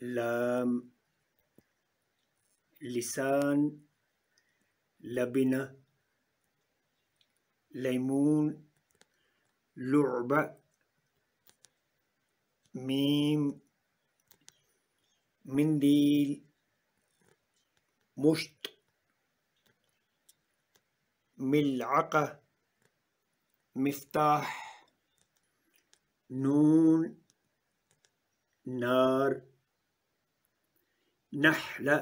لام لسان لبنة ليمون لعبة ميم منديل مشط ملعقة مفتاح نون نار نحلة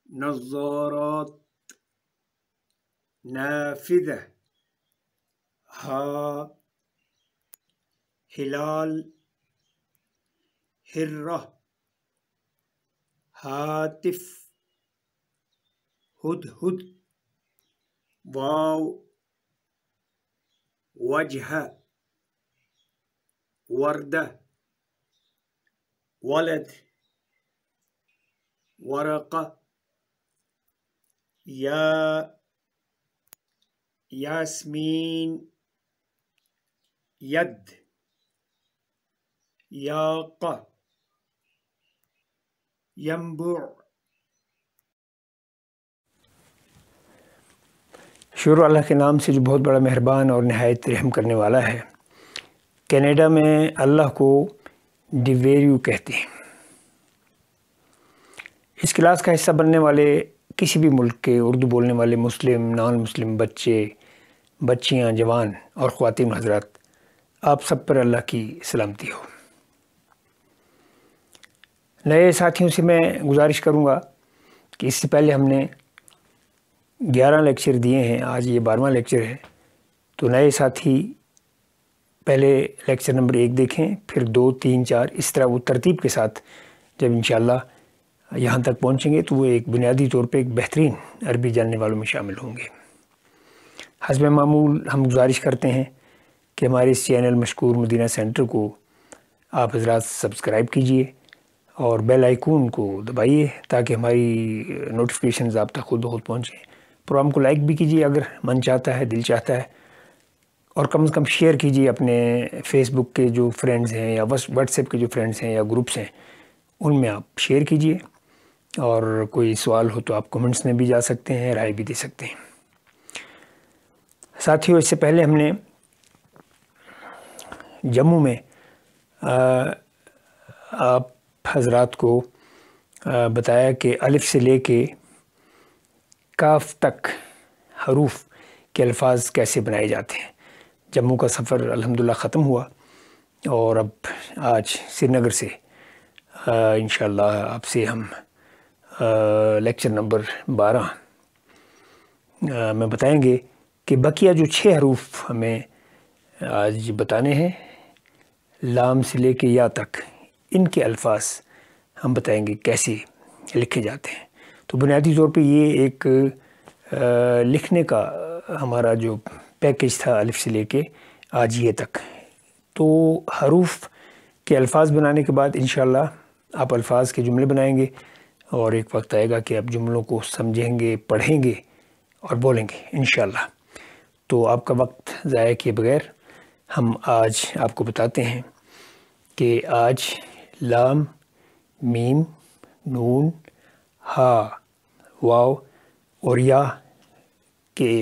نظارات نافذة ها هلال هرة هاتف هدهد واو وجه وردة ولد ورقة ياسمين يد ياقة ينبع. شروع اللہ کے نام سے جو بہت بڑا مہربان اور نہایت رحم کرنے والا ہے۔ کینیڈا میں اللہ کو ڈیویریو کہتے ہیں۔ اس کلاس کا حصہ بننے والے کسی بھی ملک کے اردو بولنے والے مسلم نان مسلم بچے بچیاں جوان اور خواتین حضرات، آپ سب پر اللہ کی سلامتی ہو۔ نئے ساتھیوں سے میں گزارش کروں گا کہ اس سے پہلے ہم نے 11 لیکچر دیے ہیں، آج یہ 12واں لیکچر ہے، تو نئے ساتھی پہلے لیکچر نمبر 1 دیکھیں، پھر 2 3 4 اس طرح وہ ترتیب کے ساتھ جب انشاءاللہ یہاں تک پہنچیں گے تو وہ ایک بنیادی طور پہ ایک بہترین عربی جاننے والوں میں شامل ہوں گے۔ حسب معمول ہم گزارش کرتے ہیں کہ ہمارے اس چینل مشکور مدینہ سینٹر کو آپ حضرات سبسکرائب کیجئے اور بیل آئیکن کو دبائیے تاکہ ہماری نوٹیفیکیشنز آپ تک خود بخود پہنچیں۔ پروگرام کو لائک بھی کیجئے اگر من چاہتا ہے، دل چاہتا ہے، اور کم از کم شیئر کیجئے اپنے فیس بک کے جو فرینڈز ہیں یا واٹس ایپ کے جو فرینڈز ہیں یا گروپس ہیں ان میں آپ شیئر کیجئے، اور کوئی سوال ہو تو آپ کمنٹس میں بھی جا سکتے ہیں، رائے بھی دے سکتے ہیں۔ ساتھیوں، اس سے پہلے ہم نے جموں میں آپ حضرات کو بتایا کہ الف سے لے کے کاف تک حروف کے الفاظ کیسے بنائے جاتے ہیں۔ جموں کا سفر الحمدللہ ختم ہوا اور اب آج سری نگر سے انشاءاللہ آپ سے ہم لیکچر نمبر 12 میں بتائیں گے کہ بقیہ جو 6 حروف ہمیں آج بتانے ہیں، لام سے لے کے یا تک، ان کے الفاظ ہم بتائیں گے کیسے لکھے جاتے ہیں۔ تو بنیادی طور پہ یہ ایک لکھنے کا ہمارا جو پیکج تھا الف سے لے کے آج یہ تک۔ تو حروف کے الفاظ بنانے کے بعد انشاءاللہ آپ الفاظ کے جملے بنائیں گے، اور ایک وقت آئے گا کہ آپ جملوں کو سمجھیں گے، پڑھیں گے اور بولیں گے انشاءاللہ۔ تو آپ کا وقت ضائع کیے بغیر ہم آج آپ کو بتاتے ہیں کہ آج لام میم نون ہا واو اور یا کے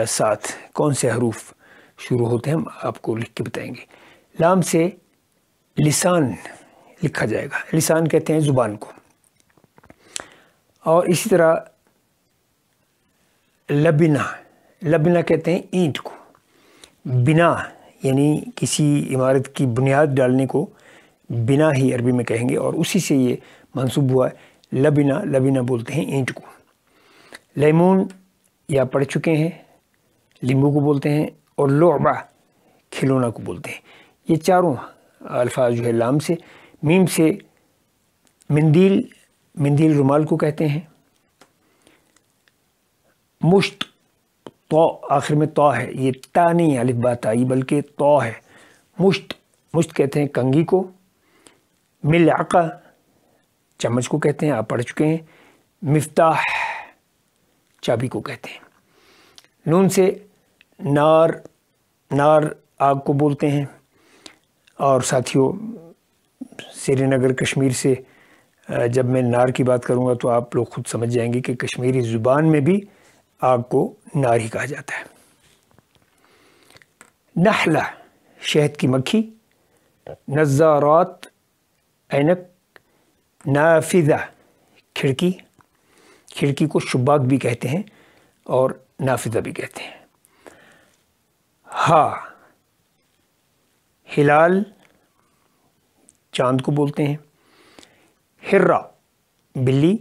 ساتھ کون سے حروف شروع ہوتے ہیں ہم آپ کو لکھ کے بتائیں گے۔ لام سے لسان لکھا جائے گا، لسان کہتے ہیں زبان کو، اور اسی طرح لبنہ، لبنہ کہتے ہیں اینٹ کو، بنا یعنی کسی عمارت کی بنیاد ڈالنے کو بنا ہی عربی میں کہیں گے، اور اسی سے یہ منسوب ہوا ہے لبنہ، لبنہ بولتے ہیں اینٹ کو۔ لیمون یا پڑھ چکے ہیں، لیمبو کو بولتے ہیں، اور لعبہ کھلونا کو بولتے ہیں۔ یہ چاروں الفاظ جو ہے لام سے۔ میم سے مندیل، مندیل رومال کو کہتے ہیں۔ مشت، تو آخر میں تو ہے، یہ تا نہیں ہے الف با تا، یہ بلکہ تو ہے۔ مشت، مشت کہتے ہیں کنگھی کو۔ ملعقہ چمچ کو کہتے ہیں، آپ پڑھ چکے ہیں۔ مفتاح چابی کو کہتے ہیں۔ نون سے نار، نار آگ کو بولتے ہیں۔ اور ساتھیوں سری نگر کشمیر سے جب میں نار کی بات کروں گا تو آپ لوگ خود سمجھ جائیں گے کہ کشمیری زبان میں بھی آگ کو نار ہی کہا جاتا ہے۔ نحلہ شہد کی مکھی، نظارات عینک، نافذہ کھڑکی، کھڑکی کو شباک بھی کہتے ہیں اور نافذہ بھی کہتے ہیں۔ ہا ہلال چاند کو بولتے ہیں۔ ہرہ بلی،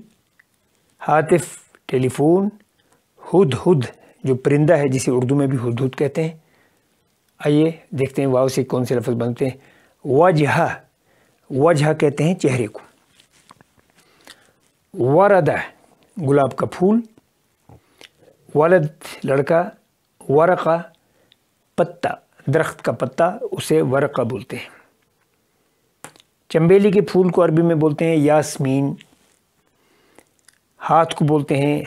ہاتف ٹیلی فون، ہد ہد جو پرندہ ہے جسے اردو میں بھی ہد ہد کہتے ہیں۔ آئیے دیکھتے ہیں واو سے کون سے لفظ بنتے ہیں۔ وجہ، وجہ کہتے ہیں چہرے کو۔ وردہ گلاب کا پھول، ولد لڑکا، ورقہ پتا، درخت کا پتا اسے ورقہ بولتے ہیں۔ چنبیلی کے پھول کو عربی میں بولتے ہیں یاسمین۔ ہاتھ کو بولتے ہیں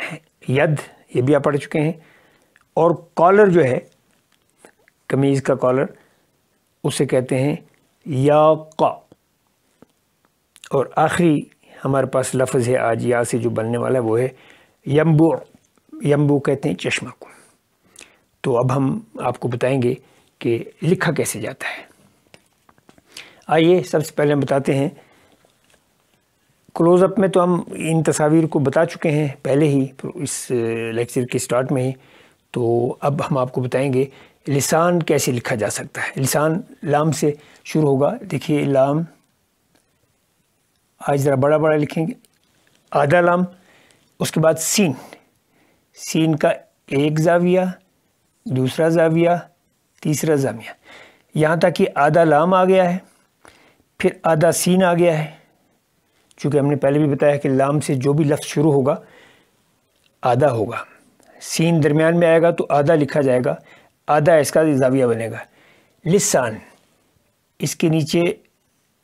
ید، یہ بھی آپ پڑھ چکے ہیں۔ اور کالر جو ہے قمیض کا کالر اسے کہتے ہیں یاقہ۔ اور آخری ہمارے پاس لفظ ہے آج یا سے جو بننے والا ہے وہ ہے ینبوع، ینبوع کہتے ہیں چشمہ کو۔ تو اب ہم آپ کو بتائیں گے کہ لکھا کیسے جاتا ہے۔ آئیے سب سے پہلے ہم بتاتے ہیں، کلوز اپ میں تو ہم ان تصاویر کو بتا چکے ہیں پہلے ہی اس لیکچر کے سٹارٹ میں ہی، تو اب ہم آپ کو بتائیں گے لسان کیسے لکھا جا سکتا ہے۔ لسان لام سے شروع ہوگا، دیکھیے لام، آج ذرا بڑا بڑا لکھیں گے، آدھا لام، اس کے بعد سین، سین کا ایک زاویہ، دوسرا زاویہ، تیسرا زاویہ، یہاں تک کہ آدھا لام آ گیا ہے، پھر آدھا سین آ گیا ہے۔ چونکہ ہم نے پہلے بھی بتایا کہ لام سے جو بھی لفظ شروع ہوگا آدھا ہوگا، سین درمیان میں آئے گا تو آدھا لکھا جائے گا، آدھا اس کا زاویہ بنے گا۔ لسان، اس کے نیچے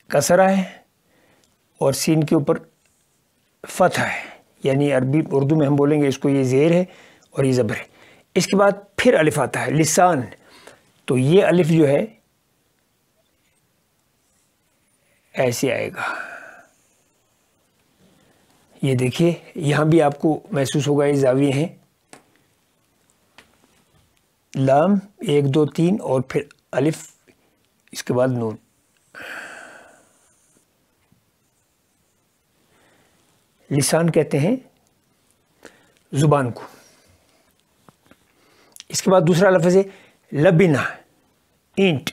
کسرہ ہے اور سین کے اوپر فتح ہے، یعنی عربی اردو میں ہم بولیں گے اس کو یہ زیر ہے اور یہ زبر ہے۔ اس کے بعد پھر الف آتا ہے لسان، تو یہ الف جو ہے ایسے آئے گا، یہ دیکھیے یہاں بھی آپ کو محسوس ہوگا یہ زاویے ہیں، لام 1 2 3 اور پھر الف، اس کے بعد نون۔ لسان کہتے ہیں زبان کو۔ اس کے بعد دوسرا لفظ ہے لبنہ، اینٹ،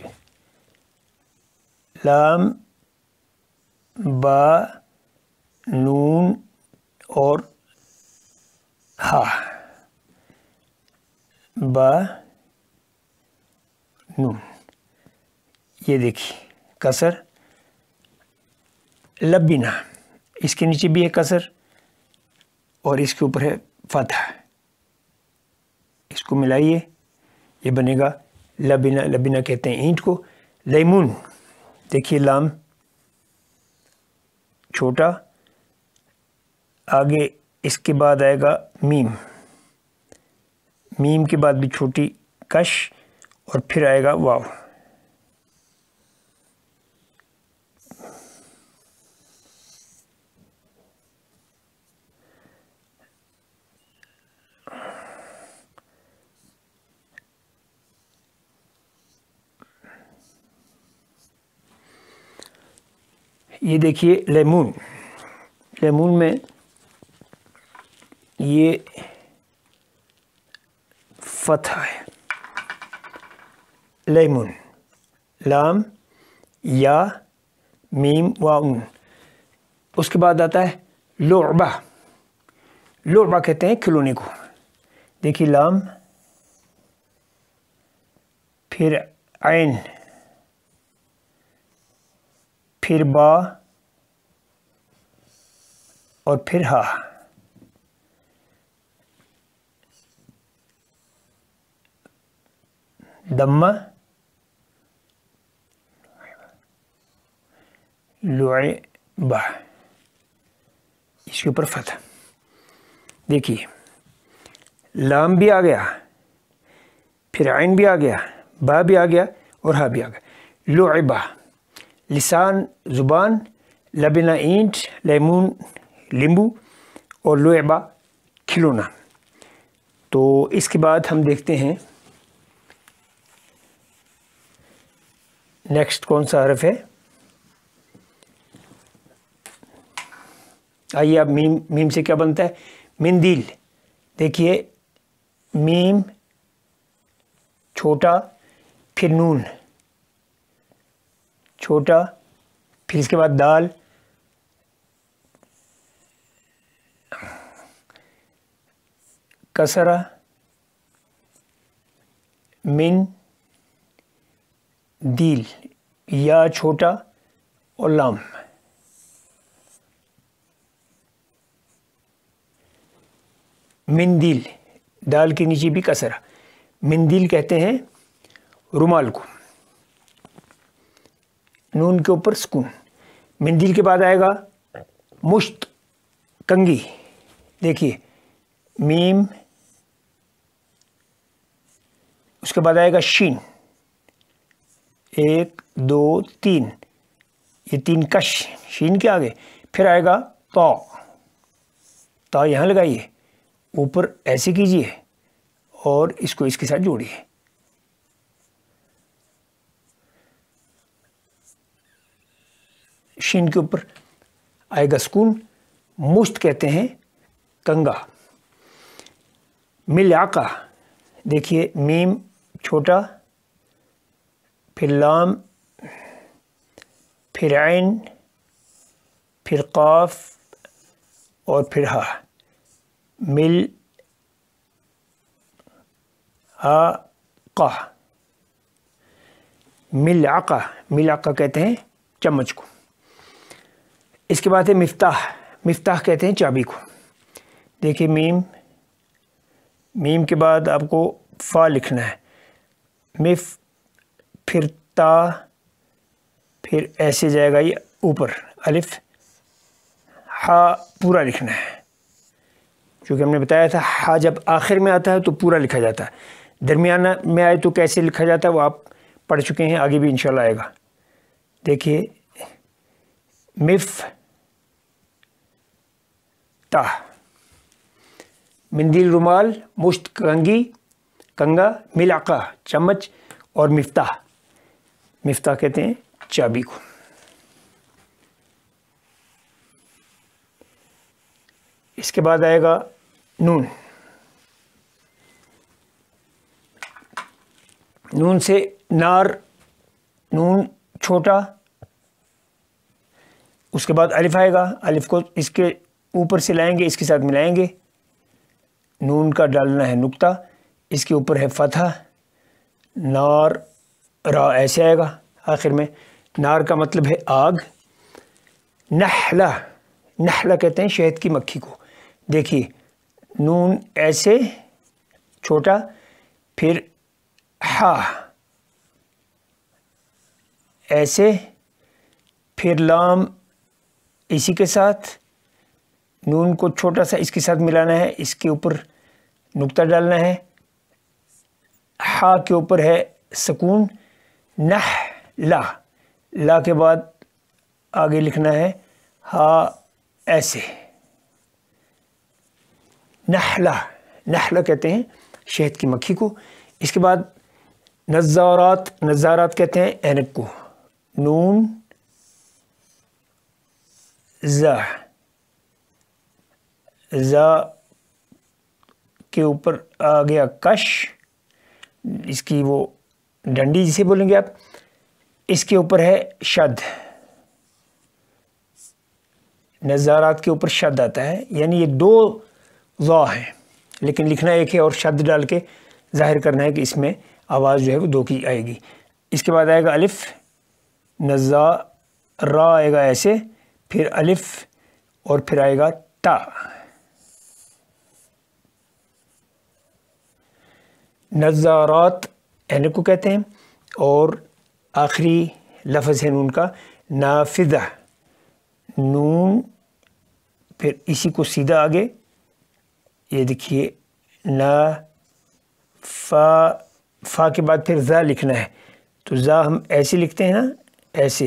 لام با نون اور ہا، با نون، یہ دیکھیے کسر، لبنہ، اس کے نیچے بھی ہے کسر اور اس کے اوپر ہے فتح، اس کو ملائیے یہ بنے گا لبنہ، لبنہ کہتے ہیں اینٹ کو۔ لیمون، دیکھیے لام چھوٹا، آگے اس کے بعد آئے گا میم، میم کے بعد بھی چھوٹی کش اور پھر آئے گا واو۔ یہ دیکھیے لیمون، لیمون میں یہ فتح ہے، لیمون، لام یا میم واؤن۔ اس کے بعد آتا ہے لعبہ، لعبہ کہتے ہیں کھلونے کو، دیکھیے لام، پھر عین، پھر با اور پھر ہا۔ دمہ، لعبہ، اس کے اوپر فتح۔ دیکھیے لام بھی آ گیا، پھر عین بھی آ گیا، با بھی آ گیا اور ہا بھی آ گیا۔ لعبہ، لسان زبان لبنا اینٹ لیمون لیمبو اور لعبہ کھلونا. تو اس کے بعد ہم دیکھتے ہیں نیکسٹ کون سا حرف ہے. آئیے اب میم سے کیا بنتا ہے؟ مندیل. دیکھیے میم چھوٹا پھر نون چھوٹا پھر اس کے بعد دال کسرہ من دیل یا چھوٹا اور لام. مندیل دال کے نیچے بھی کسرہ. مندیل کہتے ہیں رومال کو. نون کے اوپر سکون. مندیل کے بعد آئے گا مشت کنگھی. دیکھیے میم اس کے بعد آئے گا شین 1 2 3 یہ 3 کش شین کے آگے. پھر آئے گا تا یہاں لگائیے اوپر ایسے کیجیے اور اس کو اس کے ساتھ جوڑیے. شین کے اوپر آئے گا سکون. مشت کہتے ہیں کنگا. ملعقہ دیکھیے میم چھوٹا پھر لام پھر عین پھر قاف اور پھر ہا. مل آقہ ملعقہ. ملعقہ کہتے ہیں چمچ کو. اس کے بعد ہے مفتاح. مفتاح کہتے ہیں چابی کو. دیکھیے میم کے بعد آپ کو فا لکھنا ہے. مف پھر تا پھر ایسے جائے گا یہ اوپر الف. ہا پورا لکھنا ہے کیونکہ ہم نے بتایا تھا ہا جب آخر میں آتا ہے تو پورا لکھا جاتا ہے. درمیانہ میں آئے تو کیسے لکھا جاتا ہے وہ آپ پڑھ چکے ہیں, آگے بھی انشاءاللہ آئے گا. دیکھیے مف تا. مندیل رومال, مشت کنگا, ملعقہ چمچ اور مفتاح. مفتاح کہتے ہیں چابی کو. اس کے بعد آئے گا نون. نون سے نار نون چھوٹا. اس کے بعد الف آئے گا. الف کو اس کے اوپر سے لائیں گے اس کے ساتھ ملائیں گے. نون کا ڈالنا ہے نقطہ. اس کے اوپر ہے فتحہ. نار را ایسے آئے گا آخر میں. نار کا مطلب ہے آگ. نحلہ. نحلہ کہتے ہیں شہد کی مکھی کو. دیکھیے نون ایسے چھوٹا پھر ہا ایسے پھر لام اسی کے ساتھ. نون کو چھوٹا سا اس کے ساتھ ملانا ہے. اس کے اوپر نقطہ ڈالنا ہے. ہا کے اوپر ہے سکون. نحلہ لا کے بعد آگے لکھنا ہے ہا ایسے. نحلہ. نحلہ کہتے ہیں شہد کی مکھی کو. اس کے بعد نظارات. نظارات کہتے ہیں اینک کو. نون زا کے اوپر آ گیا کش. اس کی وہ ڈنڈی جسے بولیں گے آپ. اس کے اوپر ہے شد. نظارات کے اوپر شد آتا ہے یعنی یہ 2 ضا ہیں لیکن لکھنا ایک ہے اور شد ڈال کے ظاہر کرنا ہے کہ اس میں آواز جو ہے وہ 2 کی آئے گی. اس کے بعد آئے گا الف. را آئے گا ایسے پھر الف اور پھر آئے گا تا. نظارات اینک کو کہتے ہیں. اور آخری لفظ ہے نون کا نافذہ. نون پھر اسی کو سیدھا آگے یہ دیکھیے فا کے بعد پھر زا لکھنا ہے. تو زا ہم ایسے لکھتے ہیں نا ایسے.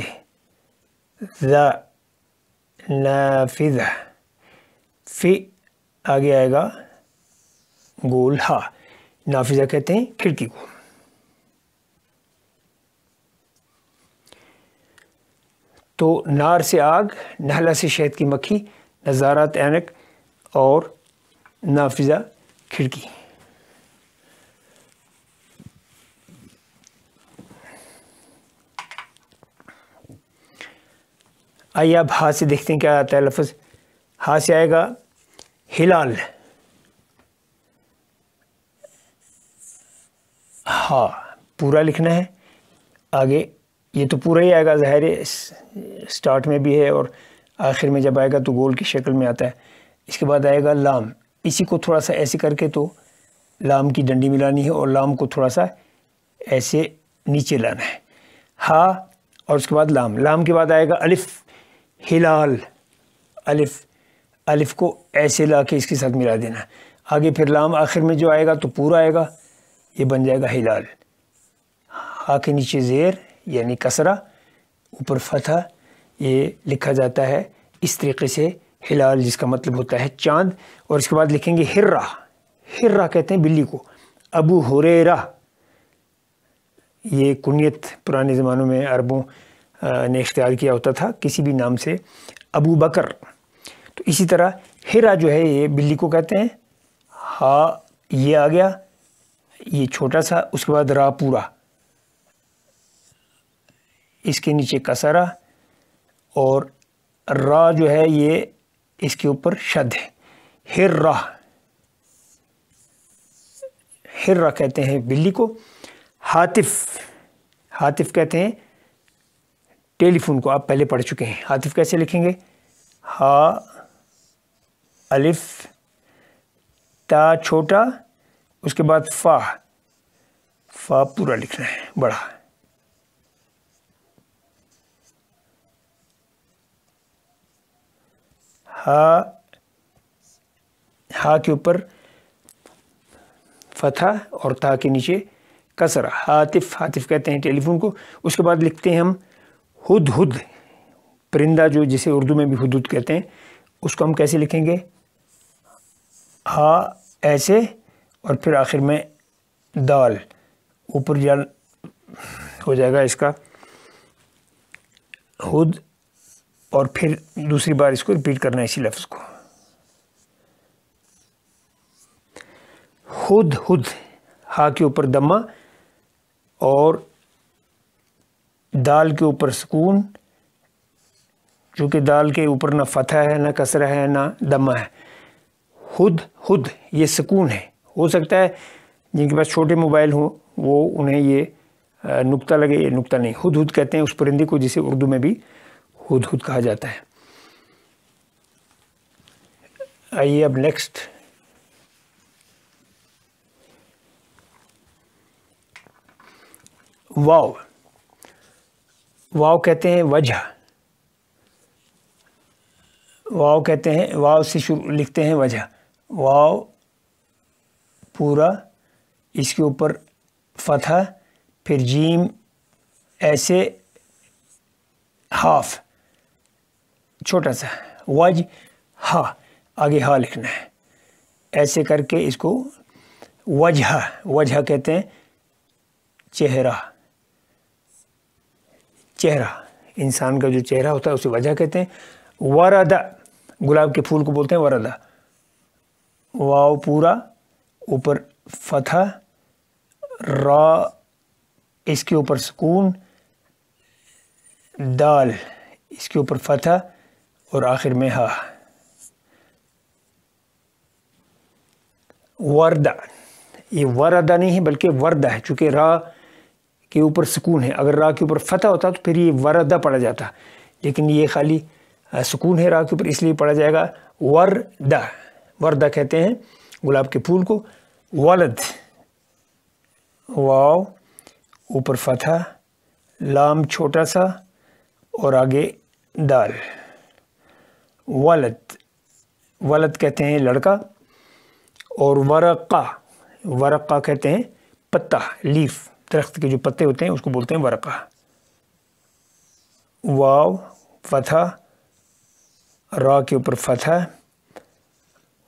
زا نافذہ، فی آگے آئے گا گول ہا، نافذہ کہتے ہیں کھڑکی کو. تو نار سے آگ، نحلہ سے شہد کی مکھی، نظارات اینک اور نافذہ کھڑکی. آئیے اب ہا سے دیکھتے ہیں کیا آتا ہے لفظ. ہا سے آئے گا ہلال، ہا پورا لکھنا ہے. آگے یہ تو پورا ہی آئے گا، ظاہر ہے سٹارٹ میں بھی ہے اور آخر میں جب آئے گا تو گول کی شکل میں آتا ہے. اس کے بعد آئے گا لام، اسی کو تھوڑا سا ایسے کر کے تو لام کی ڈنڈی ملانی ہے اور لام کو تھوڑا سا ایسے نیچے لانا ہے. ہا اور اس کے بعد لام، لام کے بعد آئے گا الف، ہلال، الف، الف کو ایسے لا کے اس کے ساتھ ملا دینا. آگے پھر لام آخر میں جو آئے گا تو پورا آئے گا، یہ بن جائے گا ہلال. ہا کے نیچے زیر یعنی کسرہ، اوپر فتح، یہ لکھا جاتا ہے اس طریقے سے ہلال، جس کا مطلب ہوتا ہے چاند. اور اس کے بعد لکھیں گے ہرہ، ہرہ کہتے ہیں بلی کو. ابو ہریرہ یہ کنیت پرانے زمانوں میں عربوں نے اختیار کیا ہوتا تھا کسی بھی نام سے. ابو بکر. تو اسی طرح ہرہ جو ہے یہ بلی کو کہتے ہیں. ہا یہ آ گیا، یہ چھوٹا سا، اس کے بعد را پورا، اس کے نیچے کسرہ اور را جو ہے یہ اس کے اوپر شد ہے. ہرہ، ہرہ کہتے ہیں بلی کو. ہاتف، ہاتف کہتے ہیں ٹیلی فون کو، آپ پہلے پڑھ چکے ہیں. ہاتف کیسے لکھیں گے؟ ہا الف تا چھوٹا، اس کے بعد فا، فا پورا لکھنا ہے بڑا. ہا، ہا کے اوپر فتح اور تا کے نیچے کسرہ. ہاتف، ہاتف کہتے ہیں ٹیلی فون کو. اس کے بعد لکھتے ہیں ہم ہد ہد، پرندہ جو جسے اردو میں بھی ہدہد کہتے ہیں، اس کو ہم کیسے لکھیں گے؟ ہا ایسے اور پھر آخر میں دال، اوپر جال ہو جائے گا اس کا ہد، اور پھر دوسری بار اس کو ریپیٹ کرنا ہے اسی لفظ کو. ہد ہد، ہا کے اوپر دمہ اور دال کے اوپر سکون، چونکہ دال کے اوپر نہ فتح ہے، نہ کسرہ ہے، نہ دمہ ہے. ہد ہد یہ سکون ہے. ہو سکتا ہے جن کے پاس چھوٹے موبائل ہوں وہ انہیں یہ نقطہ لگے، یہ نقطہ نہیں. ہد ہد کہتے ہیں اس پرندے کو جسے اردو میں بھی ہد ہد کہا جاتا ہے. آئیے اب نیکسٹ. واو، واو کہتے ہیں وجہ، واو کہتے ہیں، واو سے شروع لکھتے ہیں وجہ. واو پورا، اس کے اوپر فتح، پھر جیم ایسے ہاف چھوٹا سا، وج ہا، آگے ہا لکھنا ہے. ایسے کر کے اس کو وجہ، وجہ کہتے ہیں چہرہ، چہرہ انسان کا جو چہرہ ہوتا ہے اسے وجہ کہتے ہیں. وردہ، گلاب کے پھول کو بولتے ہیں وردہ. واو پورا، اوپر فتح، را اس کے اوپر سکون، دال اس کے اوپر فتح اور آخر میں ہا. وردہ، یہ وردہ نہیں ہے بلکہ وردہ ہے، چونکہ را کے اوپر سکون ہے. اگر را کے اوپر فتح ہوتا تو پھر یہ وردہ پڑھا جاتا، لیکن یہ خالی سکون ہے را کے اوپر، اس لیے پڑھا جائے گا وردہ. وردہ کہتے ہیں گلاب کے پھول کو. ولد، واو اوپر فتح، لام چھوٹا سا اور آگے دال. ولد، ولد کہتے ہیں لڑکا. اور ورقہ، ورقہ کہتے ہیں پتا، لیف، درخت کے جو پتے ہوتے ہیں اس کو بولتے ہیں ورقہ. واو فتح را کے اوپر فتح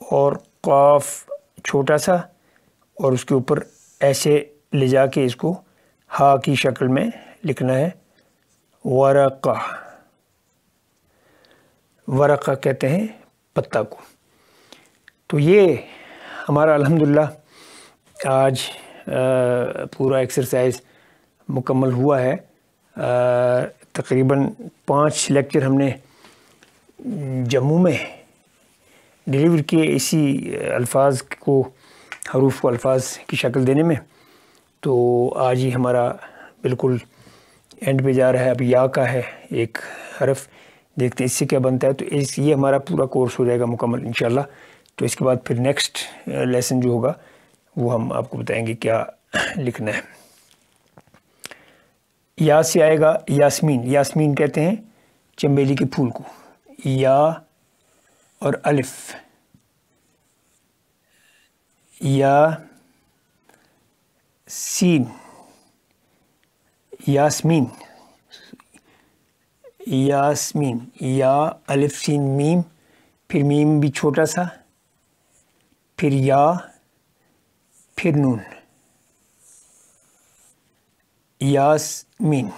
اور قاف چھوٹا سا اور اس کے اوپر ایسے لے جا کے اس کو ہا کی شکل میں لکھنا ہے ورقہ. ورقہ کہتے ہیں پتا کو. تو یہ ہمارا الحمدللہ آج پورا ایکسرسائز مکمل ہوا ہے. تقریباً 5 لیکچر ہم نے جموں میں ڈیلیور کیے اسی الفاظ کو، حروف کو الفاظ کی شکل دینے میں. تو آج ہی ہمارا بالکل اینڈ پہ جا رہا ہے. اب یا کا ہے ایک حرف، دیکھتے ہیں اس سے کیا بنتا ہے. تو یہ ہمارا پورا کورس ہو جائے گا مکمل انشاءاللہ. تو اس کے بعد پھر نیکسٹ لیسن جو ہوگا وہ ہم آپ کو بتائیں گے کیا لکھنا ہے. یا سے آئے گا یاسمین. یاسمین کہتے ہیں چنبیلی کے پھول کو. یا اور الف، یا سین، یاسمین. یاسمین، یا الف سین میم، پھر میم بھی چھوٹا سا، پھر یا، پھر نون. یاسمین.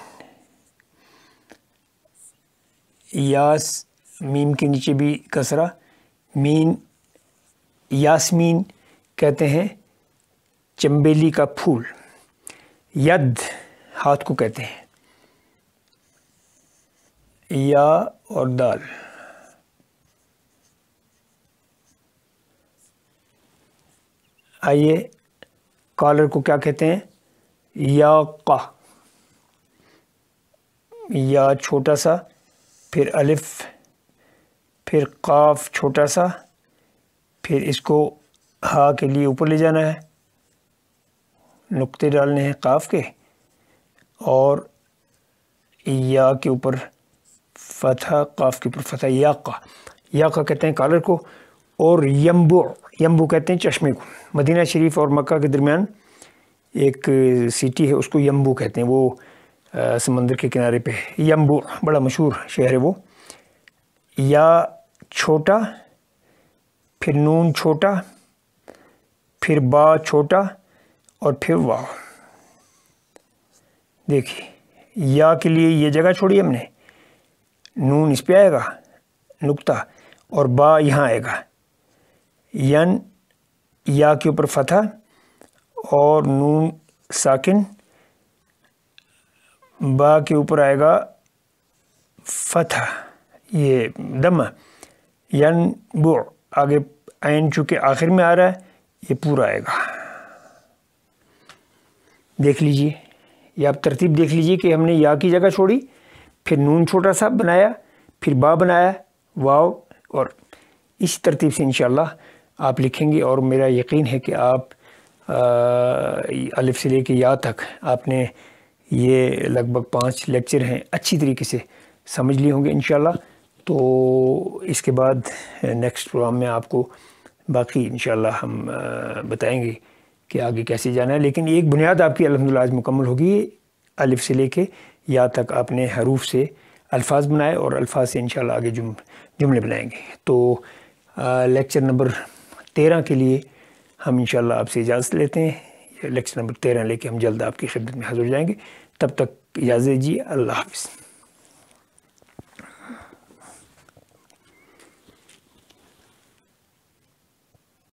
یاس میم کے نیچے بھی کسرہ مین. یاسمین کہتے ہیں چنبیلی کا پھول. ید ہاتھ کو کہتے ہیں. یا اور دال. آئیے کالر کو کیا کہتے ہیں؟ یاقہ. یا چھوٹا سا، پھر الف، پھر قاف چھوٹا سا، پھر اس کو ہا کے لیے اوپر لے جانا ہے، نقطے ڈالنے ہیں قاف کے، اور یا کے اوپر فتح، قاف کے اوپر فتح. یاقہ. یاقہ کہتے ہیں کالر کو. اور ینبوع. ینبوع کہتے ہیں چشمے کو. مدینہ شریف اور مکہ کے درمیان ایک سٹی ہے، اس کو ینبوع کہتے ہیں. وہ سمندر کے کنارے پہ. ینبوع بڑا مشہور شہر ہے وہ. یا چھوٹا، پھر نون چھوٹا، پھر با چھوٹا، اور پھر واو. دیکھیے یا کے لیے یہ جگہ چھوڑی ہم نے، نون اس پہ آئے گا نقطہ، اور با یہاں آئے گا. ین، یا کے اوپر فتح اور نون ساکن، با کے اوپر آئے گا فتح، یہ دمہ. ین بو، آگے عین چونکہ آخر میں آ رہا ہے یہ پورا آئے گا. دیکھ لیجئے، یہ آپ ترتیب دیکھ لیجئے کہ ہم نے یا کی جگہ چھوڑی، پھر نون چھوٹا سا بنایا، پھر با بنایا، واو، اور اس ترتیب سے انشاءاللہ آپ لکھیں گے. اور میرا یقین ہے کہ آپ الف سے لے کے یا تک آپ نے یہ لگ بھگ 5 لیکچر ہیں اچھی طریقے سے سمجھ لیے ہوں گے انشاءاللہ. تو اس کے بعد نیکسٹ پروگرام میں آپ کو باقی انشاءاللہ ہم بتائیں گے کہ آگے کیسے جانا ہے. لیکن ایک بنیاد آپ کی الحمدللہ آج مکمل ہوگی. الف سے لے کے یا تک آپ نے حروف سے الفاظ بنائے اور الفاظ سے انشاءاللہ آگے جملے بنائیں گے. تو لیکچر نمبر 13 کے لیے ہم انشاءاللہ آپ سے اجازت لیتے ہیں. لیکچر نمبر 13 لے کے ہم جلد آپ کی خدمت میں حاضر ہو جائیں گے. تب تک اجازت دیجیے. اللہ حافظ.